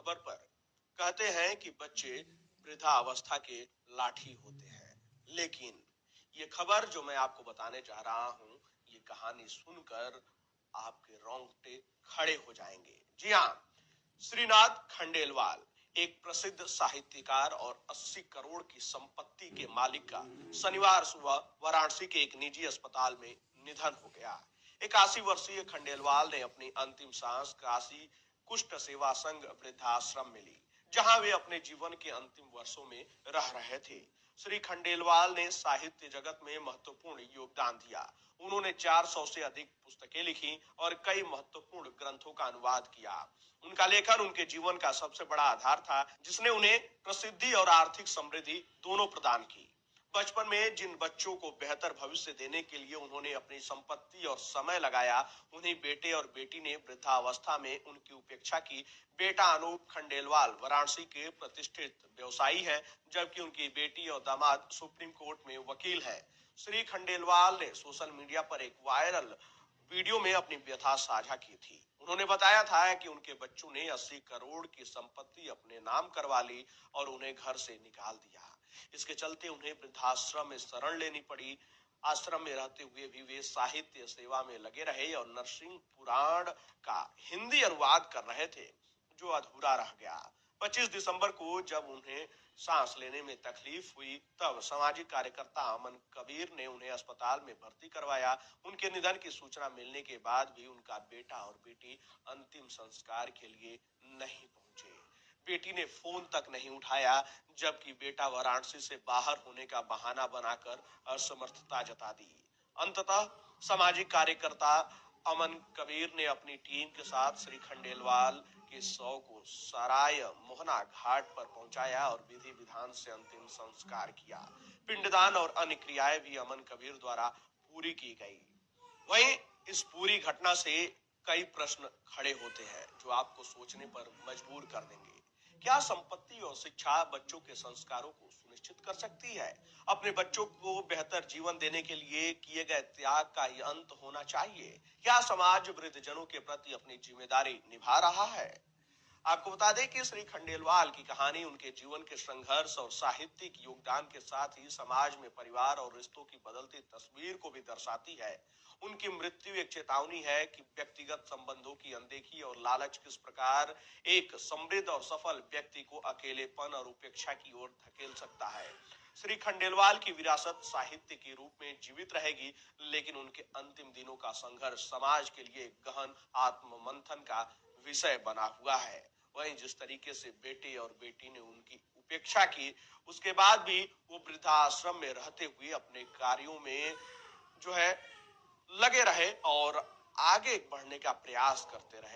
खबर पर कहते हैं कि बच्चे वृद्धावस्था के लाठी होते हैं, लेकिन ये खबर जो मैं आपको बताने जा रहा हूँ, ये कहानी सुनकर आपके रोंगटे खड़े हो जाएंगे। जी हाँ, श्रीनाथ खंडेलवाल एक प्रसिद्ध साहित्यकार और 80 करोड़ की संपत्ति के मालिक का शनिवार सुबह वाराणसी के एक निजी अस्पताल में निधन हो गया। 81 वर्षीय खंडेलवाल ने अपनी अंतिम सांस काशी कुष्ठ सेवा संघ वृद्धाश्रम में ली, जहां वे अपने जीवन के अंतिम वर्षों में रह रहे थे। श्री खंडेलवाल ने साहित्य जगत में महत्वपूर्ण योगदान दिया। उन्होंने 400 से अधिक पुस्तकें लिखी और कई महत्वपूर्ण ग्रंथों का अनुवाद किया। उनका लेखन उनके जीवन का सबसे बड़ा आधार था, जिसने उन्हें प्रसिद्धि और आर्थिक समृद्धि दोनों प्रदान की। बचपन में जिन बच्चों को बेहतर भविष्य देने के लिए उन्होंने अपनी संपत्ति और समय लगाया, उन्हीं बेटे और बेटी ने वृद्धावस्था में उनकी उपेक्षा की। बेटा अनूप खंडेलवाल वाराणसी के प्रतिष्ठित व्यवसायी हैं, जबकि उनकी बेटी और दामाद सुप्रीम कोर्ट में वकील हैं। श्री खंडेलवाल ने सोशल मीडिया पर एक वायरल वीडियो में अपनी व्यथा साझा की थी। उन्होंने बताया था कि उनके बच्चों ने 80 करोड़ की संपत्ति अपने नाम करवा ली और उन्हें घर से निकाल दिया। इसके चलते उन्हें वृद्धाश्रम में शरण लेनी पड़ी। आश्रम में रहते हुए भी वे साहित्य सेवा में लगे रहे और नरसिंह पुराण का हिंदी अनुवाद कर रहे थे, जो अधूरा रह गया। 25 दिसंबर को जब उन्हें सांस लेने में तकलीफ हुई, तब सामाजिक कार्यकर्ता अमन कबीर ने उन्हें अस्पताल में भर्ती करवाया। उनके निधन की सूचना मिलने के बाद भी उनका बेटा और बेटी अंतिम संस्कार के लिए नहीं पहुंचे। बेटी ने फोन तक नहीं उठाया, जबकि बेटा वाराणसी से बाहर होने का बहाना बनाकर असमर्थता जता दी। अंततः सामाजिक कार्यकर्ता अमन कबीर ने अपनी टीम के साथ श्री खंडेलवाल के शव को सराय मोहना घाट पर पहुंचाया और विधि विधान से अंतिम संस्कार किया। पिंडदान और अन्य क्रियाएं भी अमन कबीर द्वारा पूरी की गई। वहीं इस पूरी घटना से कई प्रश्न खड़े होते हैं, जो आपको सोचने पर मजबूर कर देंगे। क्या संपत्ति और शिक्षा बच्चों के संस्कारों को सुनिश्चित कर सकती है? अपने बच्चों को बेहतर जीवन देने के लिए किए गए त्याग का ये अंत होना चाहिए। क्या समाज वृद्धजनों के प्रति अपनी जिम्मेदारी निभा रहा है? आपको बता दें कि श्री खंडेलवाल की कहानी उनके जीवन के संघर्ष और साहित्यिक योगदान के साथ ही समाज में परिवार और रिश्तों की बदलती तस्वीर को भी दर्शाती है। उनकी मृत्यु एक चेतावनी है कि व्यक्तिगत संबंधों की अनदेखी और लालच किस प्रकार एक समृद्ध और सफल व्यक्ति को अकेलेपन और उपेक्षा की ओर धकेल सकता है। श्री खंडेलवाल की विरासत साहित्य के रूप में जीवित रहेगी, लेकिन उनके अंतिम दिनों का संघर्ष समाज के लिए गहन आत्ममंथन का विषय बना हुआ है। वहीं जिस तरीके से बेटे और बेटी ने उनकी उपेक्षा की, उसके बाद भी वो वृद्धाश्रम में रहते हुए अपने कार्यों में जो है लगे रहे और आगे बढ़ने का प्रयास करते रहे।